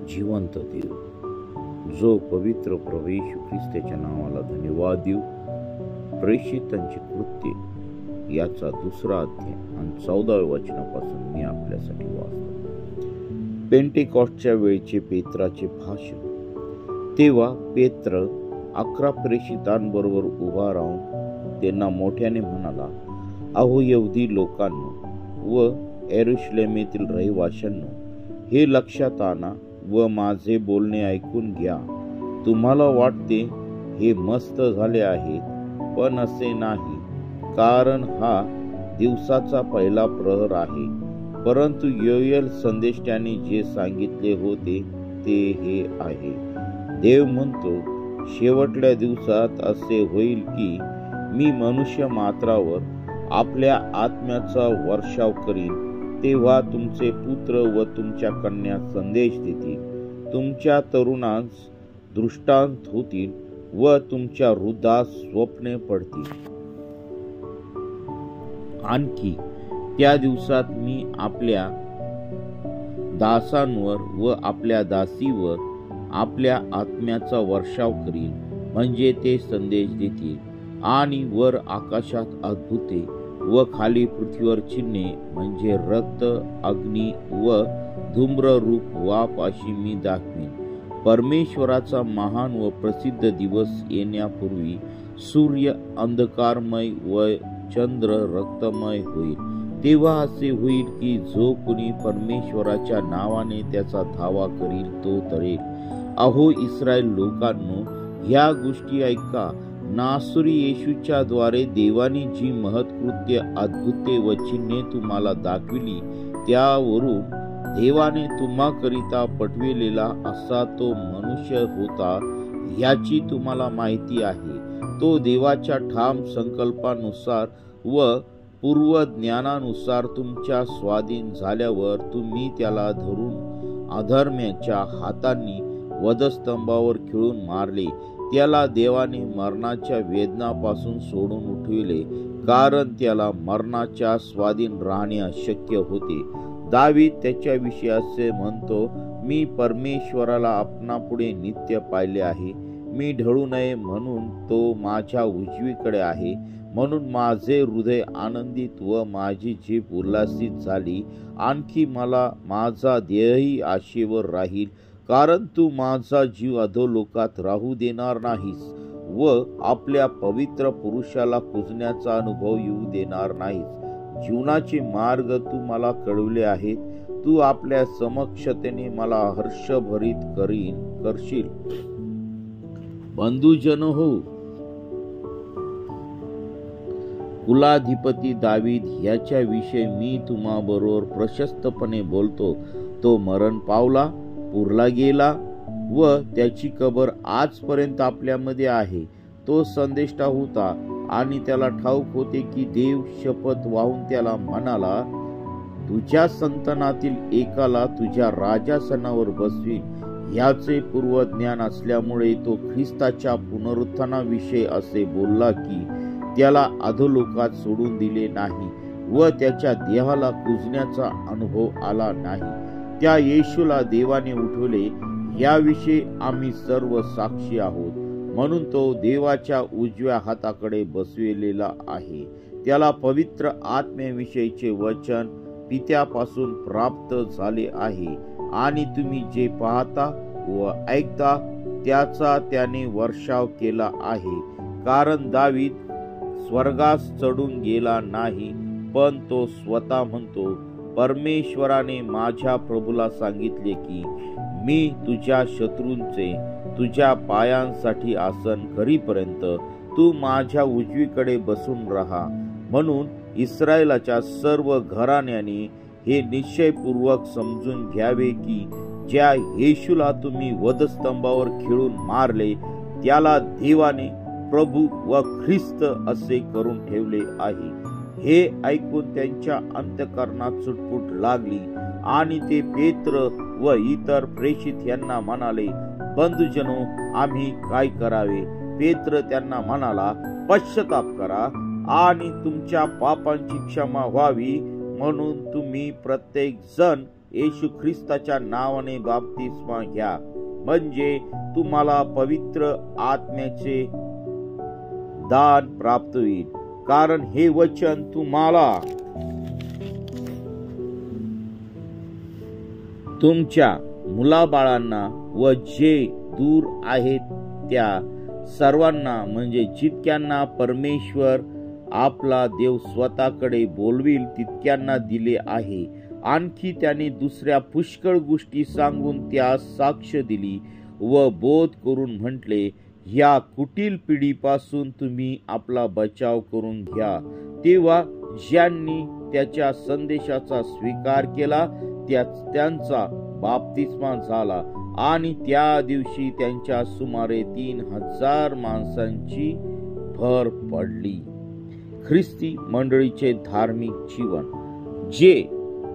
जिवंत देव, जो पवित्र प्रभू येशू ख्रिस्ताच्या नावाला धन्यवाद देऊ. प्रेषितांची कृत्ये याचा 2रा अध्याय आणि 14व्या वचनापासून मी आपल्यासाठी वाचतो. पेंटेकॉस्टच्या वेळचे पेत्राचे भाषण. तेव्हा पेत्र 11 प्रेषितांबरोबर उभा राहून त्यांना मोठ्याने म्हणाला, अहो यहुदी लोकांनो व यरूशलेमेतील रहिवाशांनो, हे लक्षात आणा व माझे बोलणे ऐकून घ्या. तुम्हाला वाटते हे मस्त झाले आहेत, पण असे नाही, कारण हा दिवसाचा पहिला प्रहर आहे. परंतु योएल संदेष्टाने जे सांगितले होते ते हे आहे. देव म्हणतो, शेवटल्या दिवसात असे होईल की मी मनुष्य मात्रावर आपल्या आत्म्याचा वर्षाव करीन. तेव्हा तुमचे पुत्र व तुमच्या कन्या संदेश देतील, तुमच्या तरुणांस दृष्टांत होतील व तुमच्या वृद्धास स्वप्ने पडतील. आणखी त्या दिवसात मी आपल्या दासांवर व आपल्या दासीवर आपल्या आत्म्याचा वर्षाव करीन, म्हणजे ते संदेश देतील. आणि वर आकाशात अद्भुते व खाली पृथ्वीवर चिन्हे, म्हणजे रक्त, अग्नी व धूम्ररूप वाफ अशी मी दाखवीन. परमेश्वराचा महान व प्रसिद्ध दिवस येण्यापूर्वी सूर्य अंधकारमय व चंद्र रक्तमय होईल. तेव्हा असे होईल की जो कोणी परमेश्वराच्या नावाने त्याचा धावा करील तो तरेल. अहो इस्रायल लोकांनो, ह्या गोष्टी ऐका. नासरी येशूच्या द्वारे देवाने जी महत्कृत्य, अद्भुते व चिन्हे तुम्हाला दाखविली, त्यावरून देवाने तुम्हाकरिता पटविलेला असा तो मनुष्य होता, याची तुम्हाला माहिती आहे. तो देवाच्या ठाम संकल्पानुसार व पूर्वज्ञानानुसार तुमच्या स्वाधीन झाल्यावर तुम्ही त्याला धरून अधर्म्याच्या हातांनी वधस्तंभावर खिळून मारले. त्याला देवाने मरणाच्या वेदनापासून सोडून उठविले, कारण त्याला मरणाच्या स्वाधीन राहणे अशक्य होते. दावीद त्याच्याविषयी असे म्हणतो, मी परमेश्वराला आपणापुढे नित्य पाहिले आहे. मी ढळू नये म्हणून तो माझ्या उजवीकडे आहे. म्हणून माझे हृदय आनंदित व माझी जीभ उल्हासित झाली. आणखी मला माझा देहही आशेवर राहील, कारण तू माझा जीव अधोलोकात राहू देणार नाहीस व आपल्या पवित्र पुरुषाला पूजण्याचा अनुभव येऊ देणार नाहीस. जीवनाचे मार्ग तू मला कळवले आहेत. तू आपल्या समक्षतेने मला हर्षभरित करशील. बंधुजन हो, कुलाधिपती दावीद ह्याच्या विषयी मी तुम्हाबरोबर प्रशस्तपणे बोलतो. तो मरण पावला, पुरला गेला व त्याची कबर आजपर्यंत आपल्यामध्ये आहे. तो संदेष्टा होता आणि त्याला ठाऊक होते की देव शपथ वाहून त्याला म्हणाला, तुझ्या संतानातील एकाला तुझ्या राजासनावर बसवीन. ह्याचे पूर्वज्ञान असल्यामुळे तो ख्रिस्ताच्या पुनरुत्थानाविषयी असे बोलला की त्याला अधोलोकात सोडून दिले नाही व त्याच्या देहाला कुजण्याचा अनुभव आला नाही. त्या येशूला देवाने उठवले, याविषयी आम्ही सर्व साक्षी आहोत. म्हणून तो देवाच्या उजव्या हाताकडे बसविलेला आहे. त्याला पवित्र आत्म्याविषयीचे वचन पित्यापासून प्राप्त झाले आहे. आणि तुम्ही जे पाहता व ऐकता त्याचा त्याने वर्षाव केला आहे. कारण दावीद स्वर्गास चढून गेला नाही, पण तो स्वतः म्हणतो, परमेश्वराने माझ्या प्रभूला सांगितले की मी तुझ्या शत्रूंचे तुझ्या पायांसाठी आसन करीपर्यंत तू माझ्या उजवीकडे बसून राहा. म्हणून इस्रायलाच्या सर्व घराण्याने हे निश्चयपूर्वक समजून घ्यावे की ज्या येशूला तुम्ही वधस्तंभावर खिळून मारले, त्याला देवाने प्रभू व ख्रिस्त असे करून ठेवले आहे. हे ऐकून त्यांच्या अंतःकरणात चुटपुट लागली आणि ते पेत्र व इतर प्रेषित यांना म्हणाले, बंधुजनो, आम्ही काय करावे? पेत्र त्यांना म्हणाला, पश्चाताप करा आणि तुमच्या पापांची क्षमा व्हावी, म्हणून तुम्ही प्रत्येक जण येशू ख्रिस्ताच्या नावाने बाप्तिस्मा घ्या, म्हणजे तुम्हाला पवित्र आत्म्याचे दान प्राप्त होईल. कारण हे वचन तुम्हाला तुमच्या मुलाबाळांना व जे दूर आहेत त्या सर्वांना, म्हणजे जितक्यांना परमेश्वर आपला देव स्वतःकडे बोलविल तितक्यांना दिले आहे. आणखी त्याने दुसऱ्या पुष्कळ गोष्टी सांगून त्यास साक्ष दिली व बोध करून म्हटले, ह्या कुटील पिढीपासून तुम्ही आपला बचाव करून घ्या. तेव्हा ज्यांनी त्याच्या संदेशाचा स्वीकार केला त्यांचा बाप्तिस्मा झाला आणि त्या दिवशी त्यांच्या सुमारे 3000 माणसांची भर पडली. ख्रिस्ती मंडळीचे धार्मिक जीवन, जे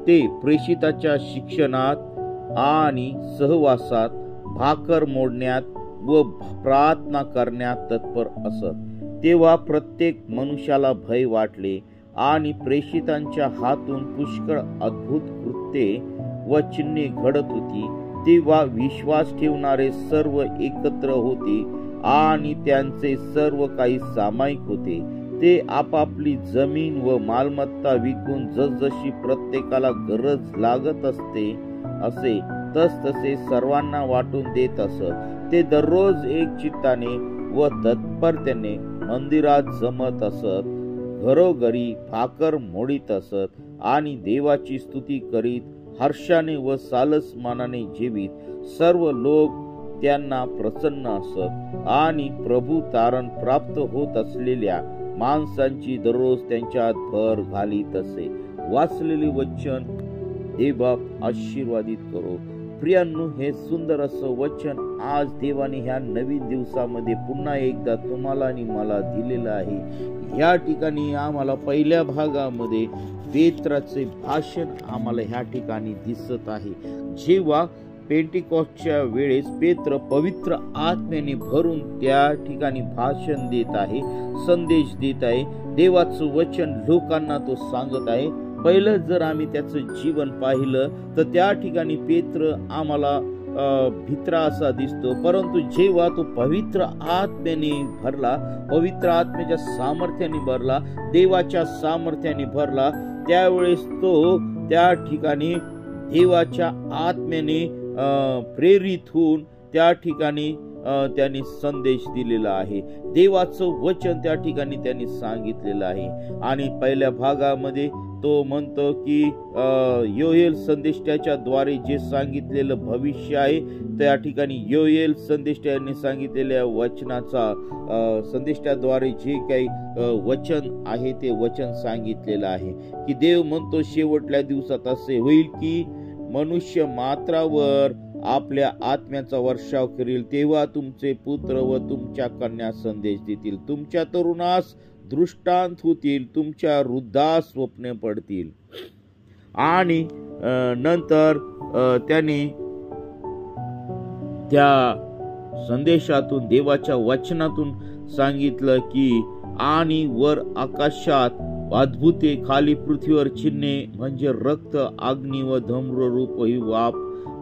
ते प्रेषिताच्या शिक्षणात आणि सहवासात, भाकर मोडण्यात व प्रार्थना करण्यात तत्पर असत, तेव्हा प्रत्येक मनुष्याला भय वाटले आणि प्रेषितांच्या हातून पुष्कळ अद्भुत कृत्ये व चिन्हे घडत होती. तेव्हा विश्वास ठेवणारे सर्व एकत्र होते आणि त्यांचे सर्व काही सामायिक होते. ते आपापली जमीन व मालमत्ता विकून जसजशी प्रत्येकाला गरज लागत असे तसे सर्वांना वाटून देत असत. ते दररोज एक चित्ताने व तत्परतेने मंदिरात जमत असत, घरोघरी भाकर मोडीत असत आणि देवाची स्तुती करीत हर्षाने व सालसमानाने जेवीत. सर्व लोक त्यांना प्रसन्न असत आणि प्रभू तारण प्राप्त होत असलेल्या माणसांची दररोज त्यांच्यात भर घालीत असे. वाचलेले वचन देवबाप आशीर्वादित करो. प्रियांनो, हे सुंदर असं वचन आज देवाने ह्या नवीन दिवसामध्ये पुन्हा एकदा तुम्हाला आणि मला दिलेलं आहे. या ठिकाणी आम्हाला पहिल्या भागामध्ये पेत्राचे भाषण आम्हाला ह्या ठिकाणी दिसत आहे. जेव्हा पेंटिकॉस्टच्या वेळेस पेत्र पवित्र आत्म्याने भरून त्या ठिकाणी भाषण देत आहे, संदेश देत आहे, देवाचं वचन लोकांना तो सांगत आहे. पहिलं जर आम्ही त्याचं जीवन पाहिलं तर त्या ठिकाणी पेत्र आम्हाला भित्रा असा दिसतो, परंतु जेव्हा तो पवित्र आत्म्याने भरला, पवित्र आत्म्याच्या सामर्थ्याने भरला, देवाच्या सामर्थ्याने भरला, त्यावेळेस तो त्या ठिकाणी देवाच्या आत्म्याने प्रेरित होऊन त्या ठिकाणी त्यांनी संदेश दिलेला आहे. देवाचं वचन त्या ठिकाणी त्यांनी सांगितलेलं आहे. आणि पहिल्या भागामध्ये तो म्हणतो की योएल संदेष्टाच्या द्वारे जे सांगितलेलं भविष्य आहे, त्या ठिकाणी योएल संदेष्टाने सांगितलेल्या वचनाचा संदेष्टाद्वारे जे काही वचन आहे ते वचन सांगितलेलं आहे की देव म्हणतो शेवटल्या दिवसात असे होईल की मनुष्य मात्रावर आपल्या आत्म्याचा वर्षाव करील. तेव्हा तुमचे पुत्र व तुमच्या कन्या संदेश देतील, तुमच्या तरुणास दृष्टांत होतील, तुमच्या वृद्धास स्वप्ने पडतील. आणि नंतर त्याने त्या संदेशातून देवाच्या वचनातून सांगितलं की आणि वर आकाशात अद्भुते, खाली पृथ्वीवर चिन्हे म्हणजे रक्त, अग्नी व धूम्ररूप ही वाफ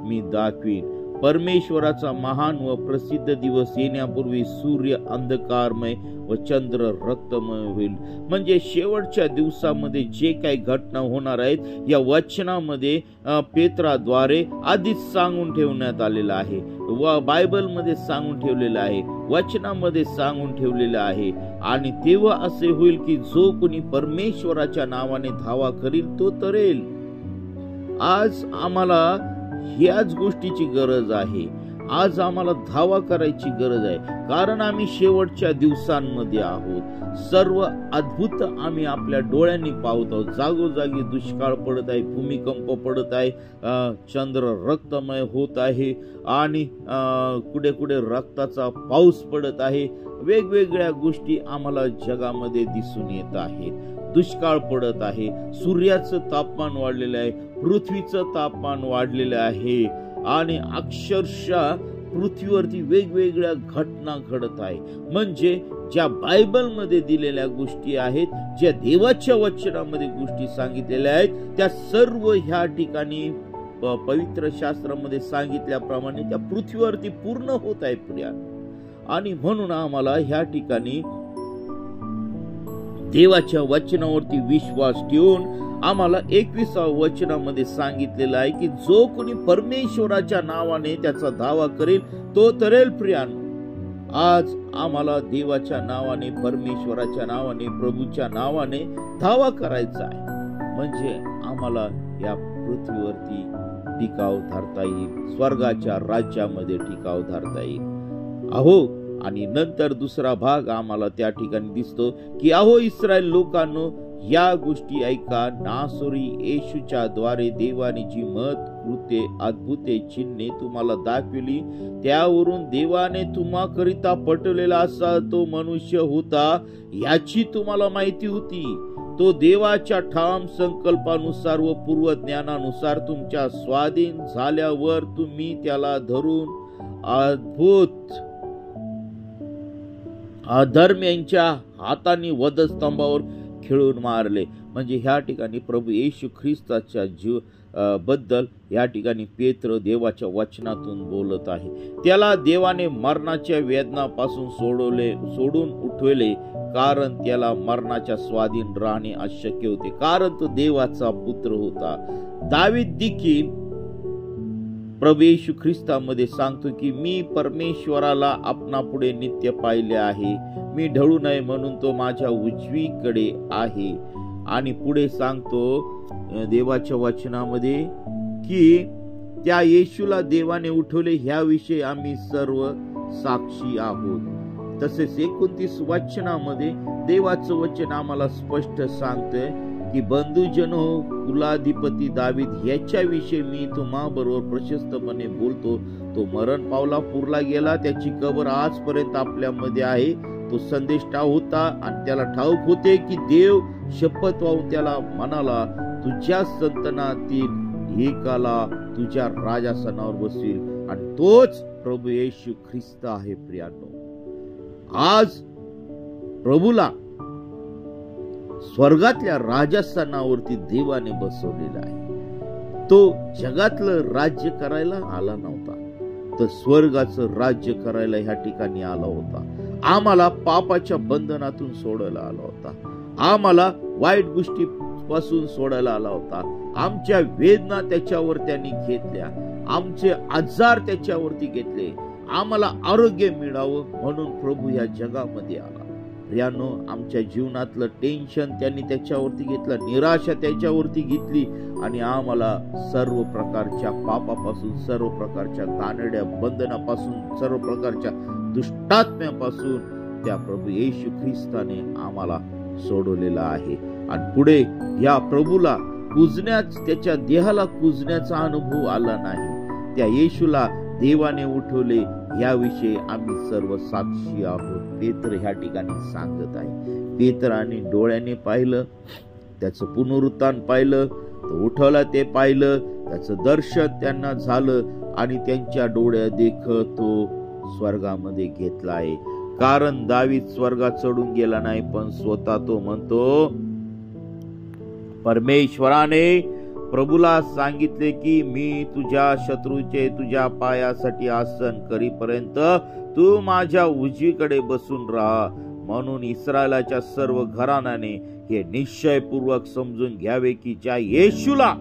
मी दाखवीन. परमेश्वराचा महान व प्रसिद्ध दिवस येण्यापूर्वी सूर्य अंधकारमय व चंद्र रक्तमय होईल. म्हणजे शेवटच्या दिवसामध्ये जे काही घटना होणार आहेत या वचनामध्ये पेत्राद्वारे आधीच सांगून ठेवण्यात आलेलं आहे, व बायबलमध्ये सांगून ठेवलेलं आहे, वचनामध्ये सांगून ठेवलेलं आहे. आणि तेव्हा असे होईल की जो कोणी परमेश्वराच्या नावाने धावा करील तो तरेल. आज आम्हाला ह्याच गोष्टीची गरज आहे. आज आम्हाला धावा करायची गरज आहे, कारण आम्ही शेवटच्या दिवसांमध्ये आहोत. सर्व अद्भुत आम्ही आपल्या डोळ्यांनी पाहत आहोत. जागोजागी दुष्काळ पडत आहे, भूमिकंप पडत आहे, चंद्र रक्तमय होत आहे आणि कुठे कुठे रक्ताचा पाऊस पडत आहे. वेगवेगळ्या गोष्टी आम्हाला जगामध्ये दिसून येत आहेत. दुष्काळ पडत आहे, सूर्याचं तापमान वाढलेलं आहे, पृथ्वीचं तापमान वाढलेलं आहे आणि अक्षरशः पृथ्वीवरती वेगवेगळ्या घटना घडत आहे. म्हणजे ज्या बायबलमध्ये दिलेल्या गोष्टी आहेत, ज्या देवाच्या वचनामध्ये गोष्टी सांगितलेल्या आहेत, त्या सर्व ह्या ठिकाणी पवित्र शास्त्रामध्ये सांगितल्याप्रमाणे त्या पृथ्वीवरती पूर्ण होत आहे प्रिया. आणि म्हणून आम्हाला ह्या ठिकाणी देवाच्या वचनावरती विश्वास ठेवून आम्हाला 21व्या वचनामध्ये सांगितलेलं आहे की जो कोणी परमेश्वराच्या नावाने त्याचा दावा करेल तो तरेल प्रियानो. आज आम्हाला देवाच्या नावाने, परमेश्वराच्या नावाने, प्रभूच्या नावाने दावा करायचा आहे, म्हणजे आम्हाला या पृथ्वीवरती टिकाव धरता येईल, स्वर्गाच्या राज्यामध्ये टिकाव धरता येईल. अहो, आणि नंतर दुसरा भाग आम्हाला त्या ठिकाणी दिसतो की अहो इस्रायल लोकांनो, या गोष्टी ऐका. नासोरी येशूच्या द्वारे देवाने जी मत, कृत्ये, अद्भुते, चिन्हे तुम्हाला दाखविली, त्यावरून देवाने तुम्हाकरिता पटवलेला असा तो मनुष्य होता याची तुम्हाला माहिती होती. तो देवाच्या ठाम संकल्पानुसार व पूर्व ज्ञानानुसार तुमच्या स्वाधीन झाल्यावर तुम्ही त्याला धरून अद्भुत अधर्म्यांच्या हाताने वधस्तंभावर खिळून मारले. म्हणजे ह्या ठिकाणी प्रभू येशू ख्रिस्ताच्या जीव बद्दल या ठिकाणी पेत्र देवाच्या वचनातून बोलत आहे. त्याला देवाने मरणाच्या वेदनापासून सोडून उठवले, कारण त्याला मरणाच्या स्वाधीन राहणे अशक्य होते, कारण तो देवाचा पुत्र होता. दावीद देखील प्रभू येशू ख्रिस्तामध्ये सांगतो की मी परमेश्वराला आपणा पुढे नित्य पाहिले आहे, मी ढळू नये म्हणून तो माझ्या उजवीकडे आहे. आणि पुढे सांगतो देवाच्या वचनामध्ये की त्या येशूला देवाने उठवले ह्याविषयी आम्ही सर्व साक्षी आहोत. तसेच 29 वचनामध्ये देवाचं वचन आम्हाला स्पष्ट सांगतंय की बंधुजनो, कुलाधिपती दावीद याच्याविषयी मी तुम्हा बरोबर प्रशस्तपणे बोलतो. तो मरण पावला, पुरला गेला, त्याची कबर आजपर्यंत आपल्यामध्ये आहे. तो संदेष्टा होता आणि त्याला ठाऊक होते की देव शपथ वाहून त्याला म्हणाला, तुझ्या संतानातील एकाला तुझ्या राजासनावर बसवील, आणि तोच प्रभू येशू ख्रिस्त आहे. प्रियानो, आज प्रभूला स्वर्गातल्या राजासनावरती देवाने बसवलेला आहे. तो जगातलं राज्य करायला आला नव्हता, तर स्वर्गाचं राज्य करायला ह्या ठिकाणी आला होता. आम्हाला पापाच्या बंधनातून सोडायला आला होता, आम्हाला वाईट गोष्टी पासून सोडायला आला होता. आमच्या वेदना त्याच्यावर त्यांनी घेतल्या, आमचे आजार त्याच्यावरती घेतले, आम्हाला आरोग्य मिळावं म्हणून प्रभू या जगामध्ये आला. प्रियानो, आमच्या जीवनातलं टेन्शन त्यांनी त्याच्यावरती घेतलं, निराशा त्याच्यावरती घेतली, आणि आम्हाला सर्व प्रकारच्या पापापासून, सर्व प्रकारच्या कानड्या बंधनापासून, सर्व प्रकारच्या दुष्टात्म्यापासून त्या प्रभू येशू ख्रिस्ताने आम्हाला सोडवलेला आहे. आणि पुढे या प्रभूला पूजण्याच, त्याच्या देहाला पूजण्याचा अनुभव आला नाही. त्या येशूला देवाने उठवले याविषयी आम्ही सर्व साक्षी आहोत. पेत्र ह्या ठिकाणी सांगत आहे. पेत्राने डोळ्याने पाहिलं, त्याचं पुनरुत्थान पाहिलं, तो उठवला ते पाहिलं, त्याचं दर्शन त्यांना झालं, आणि त्यांच्या डोळ्या देखत तो स्वर्गामध्ये घेतला आहे. कारण दावीद स्वर्गात चढून गेला नाही, पण स्वतः तो म्हणतो, परमेश्वराने प्रभूला सांगितले की मी तुझ्या शत्रूचे तुझ्या पायासाठी आसन करीपर्यंत तू माझ्या उजवीकडे बसून राहा. म्हणून इस्रायलाच्या सर्व घराण्याने हे निश्चयपूर्वक समजून घ्यावे की ज्या येशूला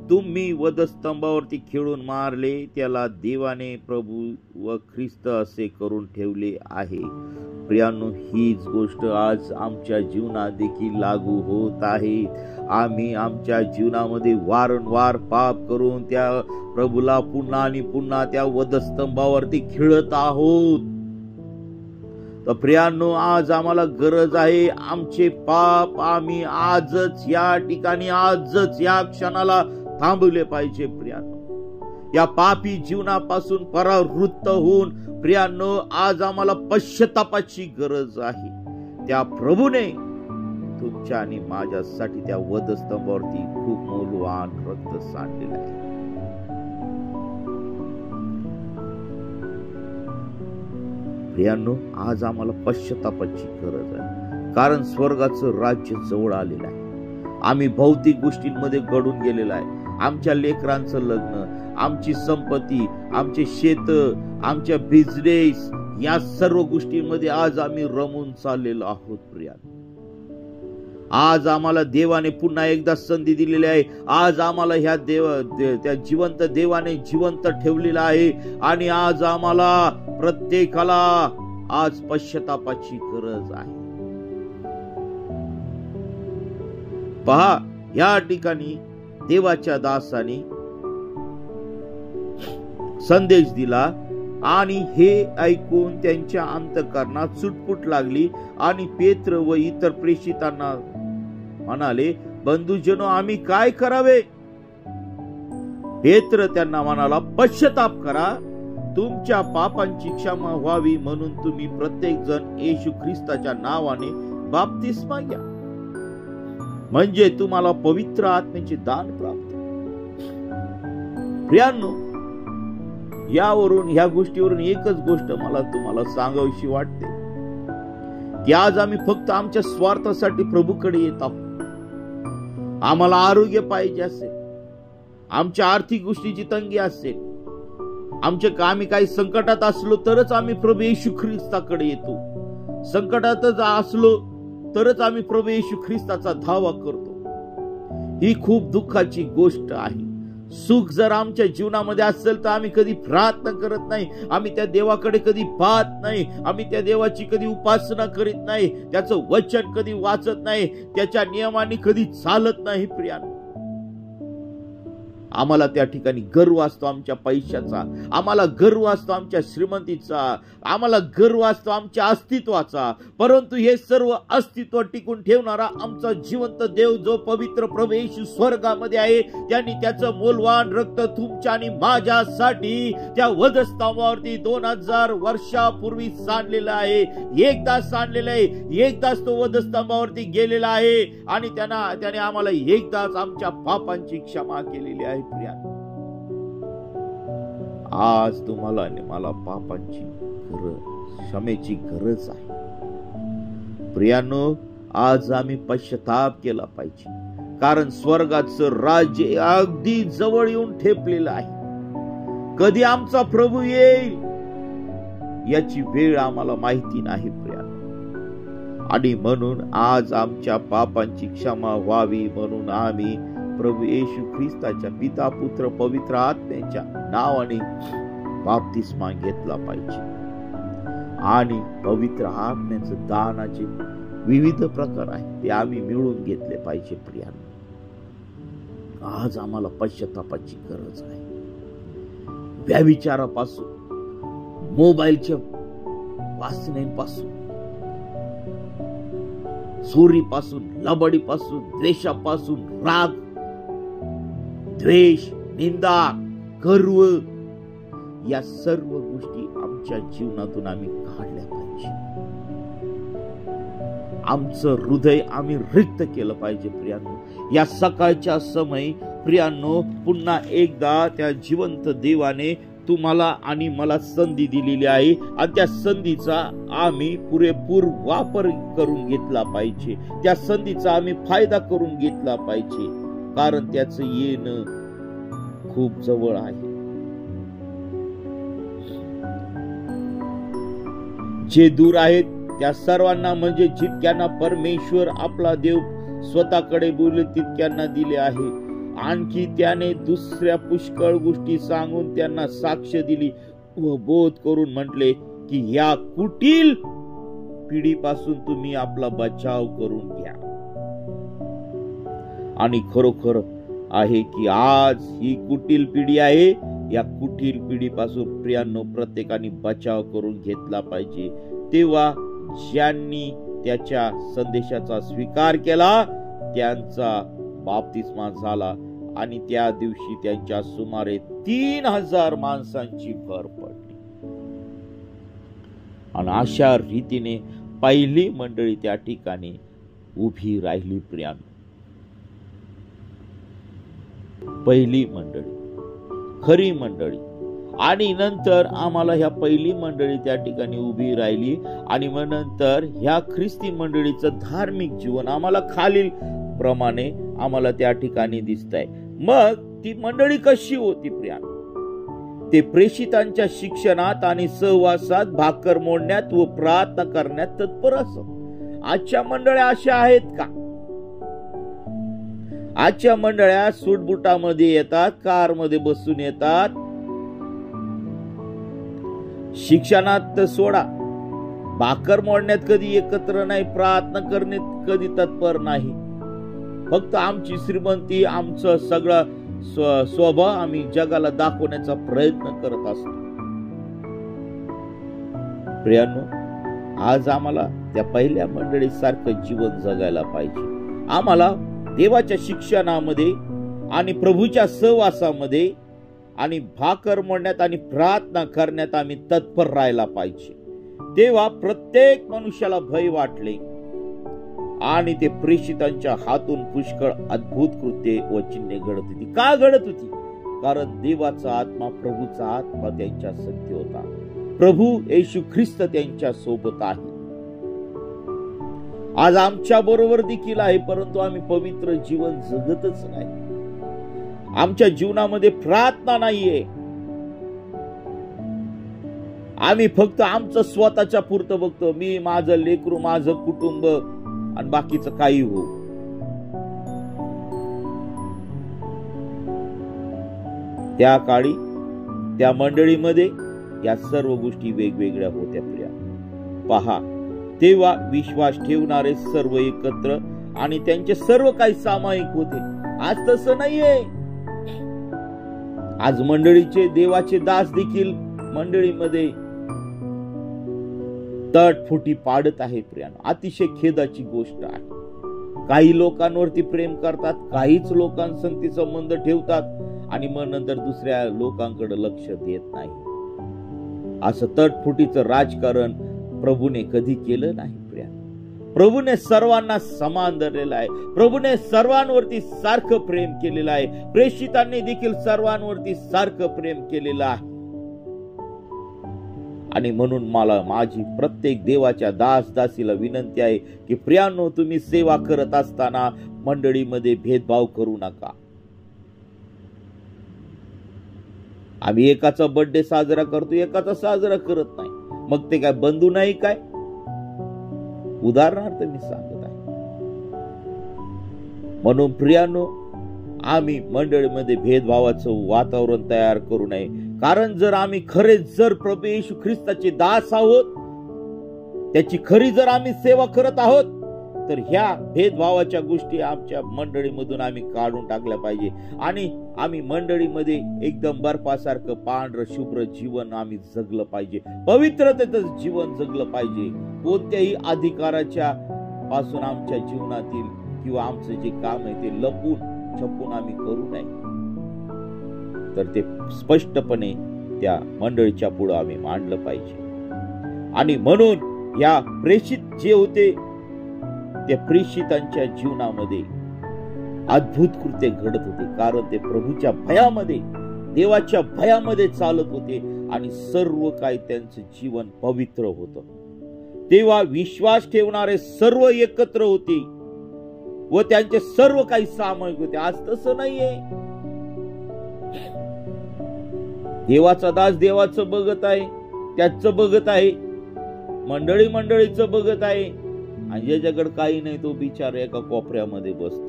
तुम्ही वधस्तंभावरती खिळून मारले, त्याला देवाने प्रभू व ख्रिस्त असे करून ठेवले आहे. प्रियानो, हीच गोष्ट आज आमच्या जीवनात देखील लागू होत आहे. आम्ही आमच्या जीवनामध्ये वारंवार पाप करून त्या प्रभूला पुन्हा आणि पुन्हा त्या वधस्तंभावरती खिळत आहोत. तर प्रियानो, आज आम्हाला गरज आहे, आमचे पाप आम्ही आजच या ठिकाणी, आजच या क्षणाला थांबवले पाहिजे. प्रियानो, या पापी जीवनापासून परावृत्त होऊन प्रियानो, आज आम्हाला पश्चातापाची गरज आहे. त्या प्रभूने तुमच्या आणि माझ्यासाठी त्या वधस्तंभावरती खूप मौल्यवान रक्त सांडलेलं आहे. प्रियानो, आज आम्हाला पश्चातापाची गरज आहे, कारण स्वर्गाचं राज्य जवळ आलेलं आहे. आम्ही भौतिक गोष्टींमध्ये गढून गेलेला आहे, आमच्या लेकरांचं लग्न, आमची संपत्ती, आमचे शेत, आमच्या बिझनेस, या सर्व गोष्टींमध्ये आज आम्ही रमून चाललेलो आहोत प्रियानो. आज आम्हाला देवाने पुन्हा एकदा संधी दिलेली आहे. आज आम्हाला ह्या त्या जिवंत देवाने जिवंत ठेवलेला आहे आणि आज आम्हाला प्रत्येकाला आज पश्चातापाची गरज आहे. पहा, या ठिकाणी देवाच्या दासाने संदेश दिला आणि हे ऐकून त्यांच्या अंतःकरणात चुटपुट लागली आणि पेत्र व इतर प्रेषितांना म्हणाले, बंधुजनो, आम्ही काय करावे? पेत्र त्यांना म्हणाला, पश्चाताप करा, तुमच्या पापांची क्षमा व्हावी म्हणून तुम्ही प्रत्येक जण येशू ख्रिस्ताच्या नावाने बाप्तिस्मा घ्या, म्हणजे तुम्हाला पवित्र आत्म्याचे दान प्राप्त. प्रियांनो, यावरून ह्या गोष्टीवरून एकच गोष्ट मला तुम्हाला सांगावीशी वाटते की आज आम्ही फक्त आमच्या स्वार्थासाठी प्रभूकडे येत आहोत. आम्हाला आरोग्य पाहिजे असेल, आमच्या आर्थिक गोष्टीची तंगी असेल, आम्ही काही संकटात असलो तरच आम्ही प्रभू येशू ख्रिस्ताकडे येतो. संकटातच असलो तरच आम्ही प्रभू येशू ख्रिस्ताचा धावा करतो. ही खूप दुःखाची गोष्ट आहे. सुख जर आमच्या जीवनामध्ये असेल तर आम्ही कधी प्रार्थना करत नाही, आम्ही त्या देवाकडे कधी पाहत नाही, आम्ही त्या देवाची कधी उपासना करीत नाही, त्याचं वचन कधी वाचत नाही, त्याच्या नियमाने कधी चालत नाही. प्रियानो, आम्हाला त्या ठिकाणी गर्व असतो आमच्या पैशाचा, आम्हाला गर्व असतो आमच्या श्रीमंतीचा, आम्हाला गर्व असतो आमच्या अस्तित्वाचा. परंतु हे सर्व अस्तित्व टिकून ठेवणारा आमचा जिवंत देव जो पवित्र प्रभू येशू स्वर्गामध्ये आहे, त्यांनी त्याचं मोलवान रक्त तुमच्या आणि माझ्यासाठी त्या वधस्तंभावरती 2000 वर्षापूर्वी सांडलेलं आहे. एकदा सांडलेलं आहे, एकदाच तो वधस्तंभावरती गेलेला आहे आणि त्याने आम्हाला एकदाच आमच्या पापांची क्षमा केलेली आहे. आज तुम्हाला आणि मला पापांची क्षमेची गरज आहे. प्रियानो, आज आम्ही पश्चाताप केला पाहिजे, कारण स्वर्गाचं राज्य अगदी जवळ येऊन ठेपलेलं आहे. कधी आमचा प्रभू येईल याची वेळ आम्हाला माहिती नाही प्रियानो. आणि म्हणून आज आमच्या पापांची क्षमा व्हावी म्हणून आम्ही प्रभू येशू ख्रिस्ताच्या पिता पुत्र पवित्र आत्म्याच्या नावाने बाप्तिस्मा घेतला पाहिजे आणि पवित्र आत्म्याचं दानाचे विविध प्रकार आहेत ते आम्ही मिळून घेतले पाहिजे. प्रियांनो, आज आम्हाला पश्चातापाची गरज आहे. व्यभिचारापासून, मोबाईलच्या वासनेपासून, चोरीपासून, लबाडीपासून, द्वेषापासून, राग, द्वेष, निंदा, गर्व, या सर्व गोष्टी आमच्या जीवनातून आम्ही काढल्या पाहिजे. आमचं हृदय आम्ही रिक्त केलं पाहिजे. प्रियांनो, या सकाळच्या समय प्रियांनो, पुन्हा एकदा त्या जिवंत देवाने तुम्हाला आणि मला संधी दिलेली आहे आणि त्या संधीचा आम्ही पुरेपूर वापर करून घेतला पाहिजे. त्या संधीचा आम्ही फायदा करून घेतला पाहिजे, कारण त्याचं येणं खूप जवळ आहे. जे दूर आहेत त्या सर्वांना, म्हणजे जितक्यांना परमेश्वर आपला देव स्वतःकडे बोलले तितक्यांना दिले आहे. आणखी त्याने दुसऱ्या पुष्कळ गोष्टी सांगून त्यांना साक्ष दिली व बोध करून म्हटले की या कुटील पिढीपासून तुम्ही आपला बचाव करून घ्या. आणि खरोखर आहे की आज ही कुटील पिढी आहे. या कुटील पिढीपासून प्रियांनो प्रत्येकाने बचाव करून घेतला पाहिजे. तेव्हा ज्यांनी त्याच्या संदेशाचा स्वीकार केला त्यांचा बाप्तिस्मा झाला आणि त्या दिवशी त्यांच्या सुमारे 3000 माणसांची भर पडली. आणि अशा रीतीने पहिली मंडळी त्या ठिकाणी उभी राहिली. प्रियांनो, पहिली मंडळी, खरी मंडळी. आणि नंतर आम्हाला ह्या पहिली मंडळी त्या ठिकाणी उभी राहिली आणि मग नंतर ह्या ख्रिस्ती मंडळीचं धार्मिक जीवन आम्हाला खालील प्रमाणे आम्हाला त्या ठिकाणी दिसतंय. मग ती मंडळी कशी होती प्रियानो? ते प्रेषितांच्या शिक्षणात आणि सहवासात, भाकर मोडण्यात व प्रार्थना करण्यात तत्पर असत. आजच्या मंडळ्या अशा आहेत का? आजच्या मंडळ्या सूटबुटामध्ये येतात, कारमध्ये बसून येतात, शिक्षणात तर सोडा, भाकर मोडण्यात कधी एकत्र नाही, प्रार्थना करण्यात कधी तत्पर नाही. फक्त आमची श्रीमंती, आमचं सगळं स्वभाव आम्ही जगाला दाखवण्याचा प्रयत्न करत असतो. प्रियांनो, आज आम्हाला त्या पहिल्या मंडळीसारखं जीवन जगायला पाहिजे. आम्हाला देवाच्या शिक्षणामध्ये आणि प्रभूच्या सहवासामध्ये आणि भाकर मोडण्यात आणि प्रार्थना करण्यात आम्ही तत्पर राहायला पाहिजे. तेव्हा प्रत्येक मनुष्याला भय वाटले आणि ते प्रेषितांच्या हातून पुष्कळ अद्भुत कृत्ये व चिन्हे घडत होती. का घडत होती? कारण देवाचा आत्मा, प्रभूचा आत्मा त्यांच्या संगती होता. प्रभू येशू ख्रिस्त त्यांच्या सोबत आहे. आज आमच्या बरोबर देखील आहे, परंतु आम्ही पवित्र जीवन जगतच नाही. आमच्या जीवनामध्ये प्रार्थना नाहीये. आम्ही फक्त आमचं स्वतःच्या पुरतं बघतो. मी, माझं लेकरू, माझं कुटुंब आणि बाकीचं काही हो. त्या काळी त्या मंडळीमध्ये या सर्व गोष्टी वेगवेगळ्या होत्या प्रिया. पहा, तेव्हा विश्वास ठेवणारे सर्व एकत्र आणि त्यांचे सर्व काही सामायिक होते. आज तसं नाहीये. आज मंडळीचे, देवाचे दास देखील मंडळीमध्ये तटफुटी पाडत आहे प्रियानो. अतिशय खेदाची गोष्ट आहे. काही लोकांवरती प्रेम करतात, काहीच लोकांसंगती संबंध ठेवतात आणि मग नंतर दुसऱ्या लोकांकडे लक्ष देत नाही. असं तटफुटीचं राजकारण प्रभूने कधी केलं नाही प्रियानो. प्रभूने सर्वांना समान धरलेलं आहे. प्रभूने सर्वांवरती सारखं प्रेम केलेलं आहे. प्रेषितांनी देखील सर्वांवरती सारखं प्रेम केलेलं आहे. आणि म्हणून मला माझी प्रत्येक देवाच्या दास दासीला विनंती आहे की प्रियांनो, तुम्ही सेवा करत असताना मंडळीमध्ये भेदभाव करू नका. आम्ही एकाचा बर्थडे साजरा करतो, एकाचा साजरा करत नाही. मग ते काय बंधू नाही काय? उदाहरणार्थ मी सांगत आहे. म्हणून प्रियांनो, आम्ही मंडळीमध्ये भेदभावाचं वातावरण तयार करू नये. कारण जर आम्ही खरे जर प्रभू येशू ख्रिस्ताचे दास आहोत, त्याची खरी जर आम्ही सेवा करत आहोत, तर ह्या भेदभावाच्या गोष्टी आमच्या मंडळीमधून आम्ही काढून टाकल्या पाहिजे. आणि आम्ही मंडळीमध्ये एकदम बर्फासारखं पांढरं शुभ्र जीवन आम्ही जगलं पाहिजे. पवित्रतेचं जीवन जगलं पाहिजे. कोणत्याही अधिकाराच्या पासून आमच्या जीवनातील किंवा आमचं जे काम आहे ते लपून छपून आम्ही करू नये. तर ते स्पष्टपणे त्या मंडळीच्या पुढे आम्ही मांडलं पाहिजे. आणि म्हणून या प्रेषित जे होते, त्या प्रेषितांच्या जीवनामध्ये अद्भुत कृत्य घडत होते. कारण ते प्रभूच्या भयामध्ये, देवाच्या भयामध्ये चालत होते आणि सर्व काही त्यांचं जीवन पवित्र होतं. तेव्हा विश्वास ठेवणारे सर्व एकत्र होते व त्यांचे सर्व काही सामायिक होते. आज तसं नाहीये. देवाचा दास देवाचं बघत आहे, त्याचं बघत आहे, मंडळी मंडळीचं बघत आहे, आणि ज्याच्याकडे काही नाही तो बिचारा एका कोपऱ्यामध्ये बसतो.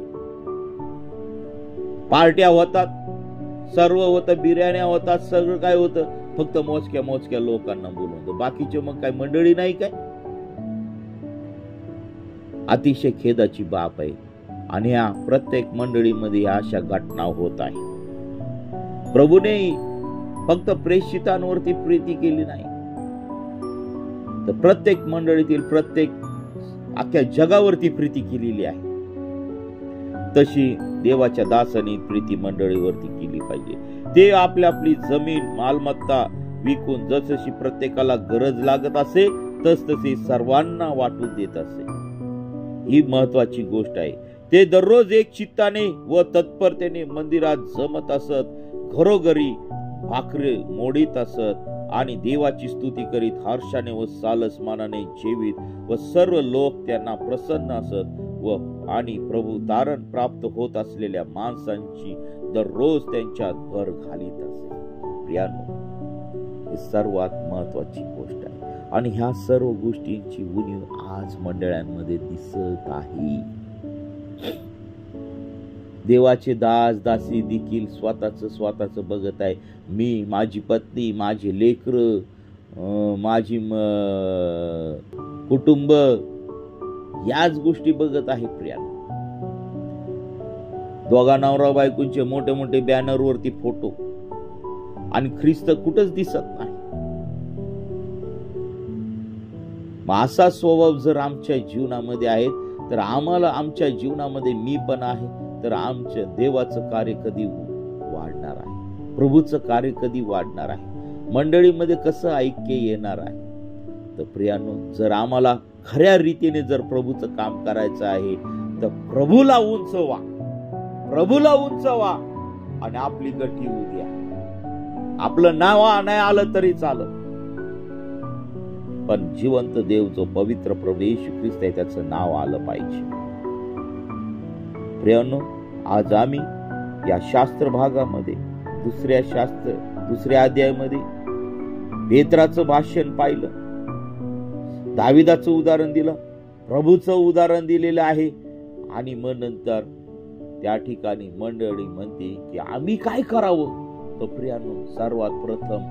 पार्ट्या होतात, सर्व होतं, बिर्याण्या होतात, सगळं काय होतं, फक्त मोजक्या मोजक्या लोकांना बोलवतो. बाकीचे मग काय मंडळी नाही काय? अतिशय खेदाची बाब आहे. आणि ह्या प्रत्येक मंडळीमध्ये अशा घटना होत आहे. प्रभूने फक्त प्रेषितांवरती प्रीती केली नाही, तर प्रत्येक मंडळीतील प्रत्येक अख्ख्या जगावरती प्रीती केलेली आहे. तशी देवाच्या दासांनी प्रीती मंडळीवरती केली पाहिजे. ते आपली जमीन मालमत्ता विकून जसशी प्रत्येकाला गरज लागत असे तसतसे सर्वांना वाटून देत असे. ही महत्वाची गोष्ट आहे. ते दररोज एक चित्ताने व तत्परतेने मंदिरात जमत असत, घरोघरी भाकरी मोडीत असत आणि देवाची स्तुती करीत हर्षाने व सालसमानाने जेवीत व सर्व लोक त्यांना प्रसन्न असत व आणि प्रभू तारण प्राप्त होत असलेल्या माणसांची दररोज त्यांच्यात भर घालीत असे. प्रियानो, ही सर्वात महत्वाची गोष्ट आहे आणि ह्या सर्व गोष्टींची उणीव आज मंडळांमध्ये दिसत आहे. देवाचे दास दासी देखील स्वतःच बघत आहे. मी, माझी पत्नी, माझे लेकरं, माझी कुटुंब याच गोष्टी बघत आहे. प्रियानो, दोघा नवरा बायकोंचे मोठे मोठे बॅनर वरती फोटो आणि ख्रिस्त कुठंच दिसत नाही. असा स्वभाव जर आमच्या जीवनामध्ये आहे तर आम्हाला आमच्या जीवनामध्ये मी पण आहे तर आमच्या देवाचं कार्य कधी वाढणार आहे? प्रभूचं कार्य कधी वाढणार आहे? मंडळीमध्ये कसं ऐक्य येणार आहे? तर प्रियानो, जर आम्हाला खऱ्या रीतीने जर प्रभूचं काम करायचं आहे तर प्रभूला उंचवा, प्रभूला उंचवा आणि आपली गठी होऊ द्या. आपलं नाव नाही आलं तरी चालत, पण जिवंत देव जो पवित्र प्रभू येशू ख्रिस्त आहे त्याचं नाव आलं पाहिजे. प्रियानो, आज आम्ही या शास्त्र भागामध्ये दुसऱ्या अध्यायामध्ये पेत्राचं भाषण पाहिलं, दाविदाचं उदाहरण दिलं, प्रभूचं उदाहरण दिलेलं आहे आणि मग नंतर त्या ठिकाणी मंडळी म्हणते की आम्ही काय करावं? तर प्रियानो, सर्वात प्रथम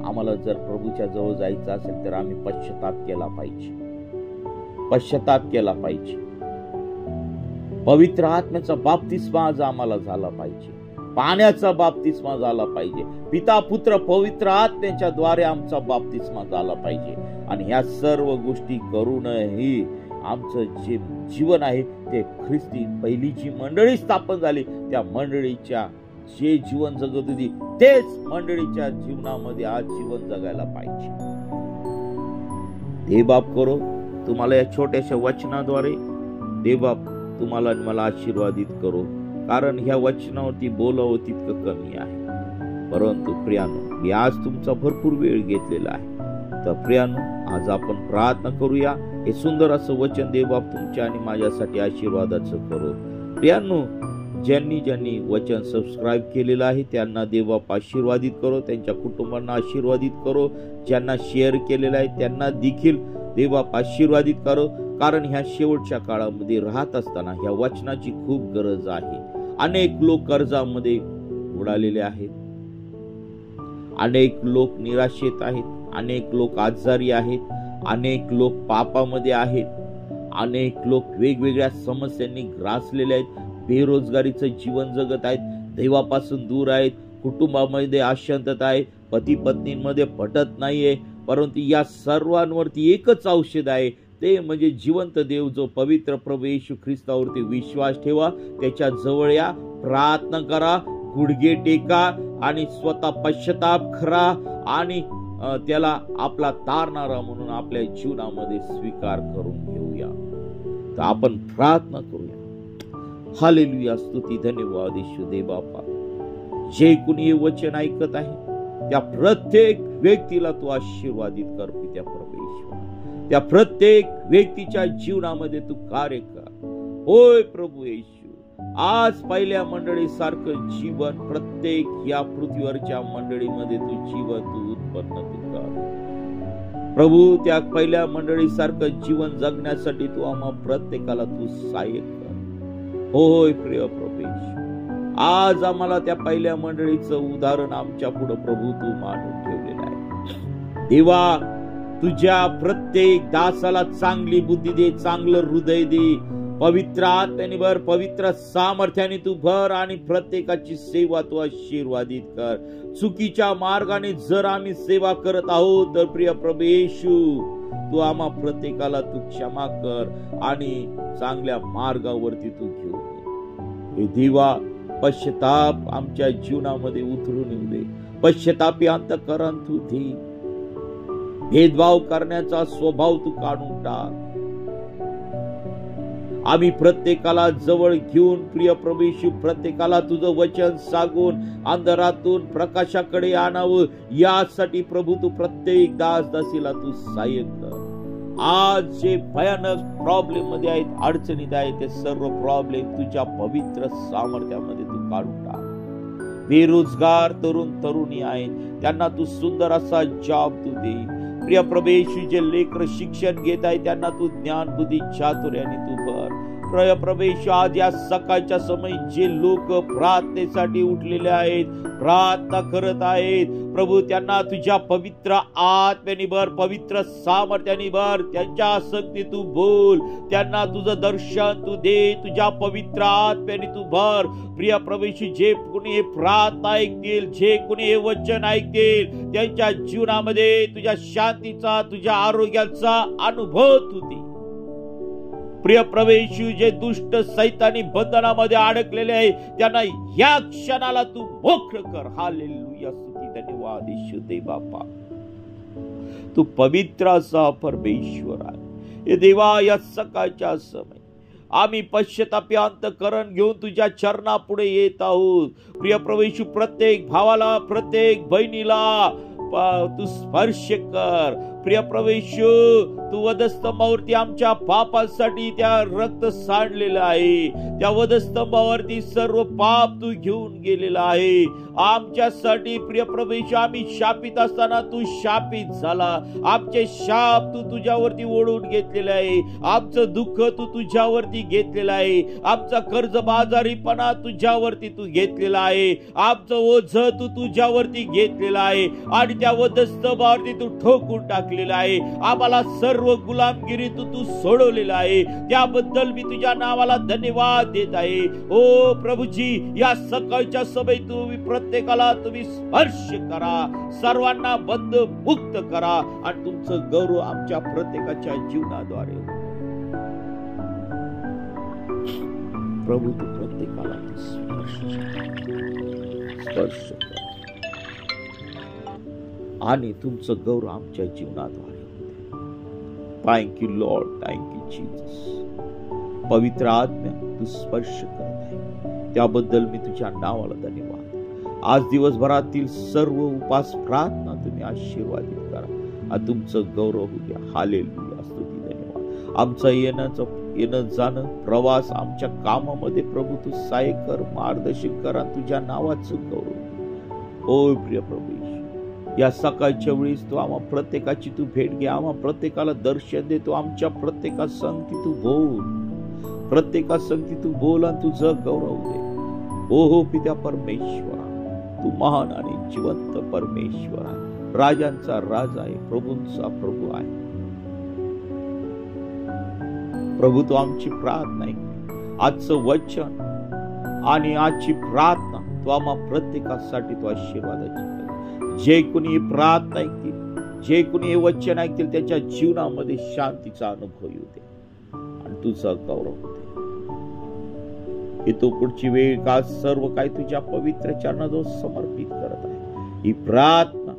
आम्हाला जर प्रभूच्या जवळ जायचं असेल तर आम्ही पश्चाताप केला पाहिजे. पवित्र आत्म्याचा बाप्तिस्मा आज आम्हाला झाला पाहिजे, पाण्याचा बाप्तिस्मा झाला पाहिजे, पिता पुत्र पवित्र आत्म्याच्या द्वारे आमचा बाप्तिस्मा झाला पाहिजे. आणि ह्या सर्व गोष्टी करूनही आमचं जे जीवन आहे ते ख्रिस्ती पहिली जी मंडळी स्थापन झाली त्या मंडळीच्या जे जीवन जगत होती तेच मंडळीच्या जीवनामध्ये आज जीवन जगायला पाहिजे. देवबाप करो तुम्हाला या छोट्याशा वचनाद्वारे देवबाप तुम्हाला मला आशीर्वादित करो, कारण ह्या वचनावरती बोलावं तितकं कमी आहे. परंतु प्रियानो, मी आज तुमचा भरपूर वेळ घेतलेला आहे. तर प्रियानो, आज आपण प्रार्थना करूया. हे सुंदर असं वचन देवबाप तुमच्या आणि माझ्यासाठी आशीर्वादाचं करो. प्रियानो, ज्यांनी वचन सबस्क्राईब केलेलं आहे त्यांना देवबाप आशीर्वादित करो, त्यांच्या कुटुंबांना आशीर्वादित करो. ज्यांना शेअर केलेलं आहे त्यांना देखील देवबाप आशीर्वादित करो, कारण ह्या शेवटच्या काळामध्ये राहत असताना ह्या वचनाची खूप गरज आहे. अनेक लोक कर्जामध्ये बुडालेले आहेत, अनेक लोक निराशेत आहेत, अनेक लोक आजारी आहेत, अनेक लोक पापामध्ये आहेत, अनेक लोक वेगवेगळ्या समस्यांनी ग्रासलेले आहेत, बेरोजगारीचं जीवन जगत आहेत, देवापासून दूर आहेत, कुटुंबामध्ये अशांतता आहे, पती पत्नींमध्ये पटत नाहीये. परंतु या सर्वांवरती एकच औषध आहे, ते म्हणजे जिवंत देव जो पवित्र प्रभू येशू ख्रिस्तावरती विश्वास ठेवा, त्याच्या जवळ या, प्रार्थना करा, गुडघे टेका आणि स्वतः पश्चाताप करा आणि त्याला आपला तारणारा म्हणून आपल्या जीवनामध्ये स्वीकार करून घेऊया. तर आपण प्रार्थना करूया. हालेलुया, स्तुती धन्यवाद येशू दे बापा. जे कुणी हे वचन ऐकत आहे त्या प्रत्येक व्यक्तीला तू आशीर्वादित कर पित्या परमेश्वर. त्या प्रत्येक व्यक्तीच्या जीवनामध्ये तू कार्य कर. होय प्रभू येशू, आज पहिल्या मंडळी सारखं जीवन प्रत्येक या पृथ्वीवरच्या मंडळीमध्ये तू जीवन तू उत्पन्न कर प्रभू. त्या पहिल्या मंडळी सारखं जीवन जगण्यासाठी तू आम्हा प्रत्येकाला तू सहाय्य कर. होय प्रिय प्रभू येशू, आज आम्हाला त्या पहिल्या मंडळीचं उदाहरण आमच्या पुढे प्रभू तू मांडून ठेवलेलं आहे. देवा, तुझ्या प्रत्येक दासाला चांगली बुद्धी दे, चांगलं हृदय दे, पवित्र आत्म्याने भर, पवित्र सामर्थ्याने तू भर आणि प्रत्येकाची सेवा तू आशीर्वादित कर. चुकीच्या मार्गाने जर आम्ही सेवा करत आहोत तर प्रिय प्रभू येशू, तू आम्हा प्रत्येकाला तू क्षमा कर आणि चांगल्या मार्गावरती तू घेऊन ये. देवा, पश्चाताप आमच्या जीवनामध्ये उतरून येऊ दे. पश्चातापी अंतःकरण तू दे. भेदभाव करण्याचा स्वभाव तू काढून टाक. आम्ही प्रत्येकाला जवळ घेऊन प्रिय प्रभू येशू, प्रत्येकाला तुझं वचन सांगून अंधारातून प्रकाशाकडे आणावं, यासाठी प्रभू तू प्रत्येक दास दासीला तू सहाय्य कर. आज जे भयानक प्रॉब्लेम मध्ये आहेत, अडचणीत आहेत, ते सर्व प्रॉब्लेम तुझ्या पवित्र सामर्थ्यामध्ये तू काढून टाक. बेरोजगार तरुण तरुणी आहेत, त्यांना तू सुंदर असा जॉब तू दे. प्रिय प्रभू येशू, जे लेकर शिक्षण घेत आहे त्यांना तू ज्ञान बुद्धी चातुर्याने तू भर. प्रिय प्रभू येशू, आज या सकाळच्या समयी जे लोक प्रार्थनेसाठी उठलेले आहेत, प्रार्थना करत आहेत प्रभू, त्यांना तुझ्या पवित्र आत्म्याने भर, पवित्र सामर्थ्याने भर. त्यांच्या संगती तू बोल, त्यांना तुझं दर्शन तू दे, तुझ्या पवित्र आत्म्याने तू भर. प्रिय प्रभू येशू, जे कोणी हे प्रार्थना ऐकतील, जे कोणी हे वचन ऐकतील, त्यांच्या जीवनामध्ये तुझ्या शांतीचा, तुझ्या आरोग्याचा अनुभव तू दे. प्रिय प्रभू येशू, जे दुष्ट सैतानी बंधनामध्ये अडकलेले आहे त्यांना या क्षणाला तू मोकळ कर. हालेलुया, स्तुती, धन्यवाद येशू दे बापा. तू पवित्र असा परमेश्वर आहे. हे देवा, या सकाळच्या समय आम्ही पश्चातापी अंतःकरण घेऊन तुझ्या चरणापुढे येत आहोत. प्रिय प्रभू येशू, प्रत्येक भावाला, प्रत्येक बहिणीला तू स्पर्श कर. प्रिय प्रभू येशू, तू वधस्तंभावरती आमच्या पापासाठी त्या रक्त सांडलेलं आहे. त्या वधस्तंभावरती सर्व पाप तू घेऊन गेलेला आहे आमच्यासाठी. प्रिय प्रभू येशू, आम्ही शापित असताना तू शापित झाला. आमचे शाप तू तुझ्यावरती ओढून घेतलेले आहे. आमचं दुःख तू तुझ्यावरती घेतलेलं आहे. आमचा कर्जबाजारीपणा तुझ्यावरती तू घेतलेला आहे. आमचं ओझ तू तुझ्यावरती घेतलेलं आहे आणि त्या वधस्तंभावरती तू ठोकून टाकलेला आहे. आम्हाला सर्व गुलामगिरी तू सोडवलेला आहे. त्याबद्दल मी तुझ्या नावाला धन्यवाद देत आहे. ओ प्रभूजी, या सकाळच्या समय तुम्ही प्रत्येकाला तुम्ही स्पर्श करा, सर्वांना बंद मुक्त करा आणि तुमचं गौरव आमच्या प्रत्येकाच्या जीवनाद्वारे. प्रभू, तू प्रत्येकाला स्पर्श कर आणि तुमचं गौरव आमच्या जीवनाद्वारे. Thank you Lord, thank you Jesus. पवित्र आत्म्या, तू स्पर्श करत आहे त्याबद्दल मी तुझ्या नावाला धन्यवाद. आज दिवसभरातील सर्व उपास प्रार्थना तुम्ही आशीर्वादित करा आणि तुमचं गौरव होऊ द्या. हालेलुया, स्तुती, धन्यवाद. आमचं येणं जाणं प्रवास, आमच्या कामामध्ये प्रभू तू सहाय्य कर, मार्गदर्शन कर आणि तुझ्या नावाचं गौरव. ओ प्रिय प्रभू, या सकाळच्या वेळेस तू आम्हा प्रत्येकाची तू भेट घे. आम्हा प्रत्येकाला दर्शन दे. तू आमच्या प्रत्येका संगती तू बोल, प्रत्येका संगती तू बोल आणि तुझं गौरव दे. ओ हो पित्या परमेश्वरा, तू महान आणि जिवंत परमेश्वर आहे. राजांचा राजा आहे, प्रभूंचा प्रभू आहे. प्रभू, तू आमची प्रार्थना ऐक. आजचं वचन आणि आजची प्रार्थना तू आम्हा प्रत्येकासाठी तू आशीर्वादाची. जे कोणी प्रार्थना ऐकतील, जे कोणी हे वचन ऐकतील, त्याच्या जीवनामध्ये शांतीचा अनुभव येऊ दे आणि तुझा गौरव होते. तो पुढची वेळ का सर्व काही तुझ्या पवित्र चरणाजवळ समर्पित करत आहे. ही प्रार्थना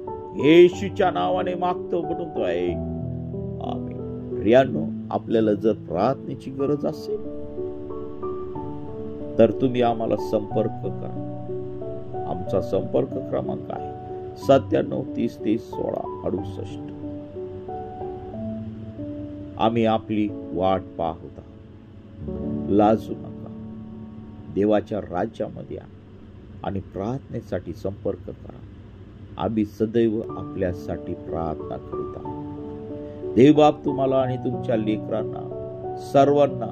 येशूच्या नावाने मागतो म्हणून तो आहे. आमेन. प्रियांनो, आपल्याला जर प्रार्थनेची गरज असेल तर तुम्ही आम्हाला संपर्क करा. आमचा संपर्क क्रमांक आहे 9730301668. आम्ही आपली वाट पाहत आहोत. लाजू नका. देवाच्या राज्यामध्ये या आणि प्रार्थनेसाठी संपर्क करा. आम्ही सदैव आपल्यासाठी प्रार्थना करीत आहोत. देवबाप तुम्हाला आणि तुमच्या लेकरांना सर्वांना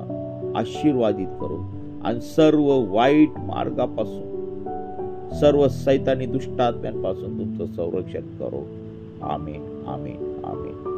आशीर्वादित करो आणि सर्व वाईट मार्गापासून, सर्व सैतानी दुष्टात्म्यांपासून तुमचं संरक्षण करो. आमेन, आमेन, आमेन.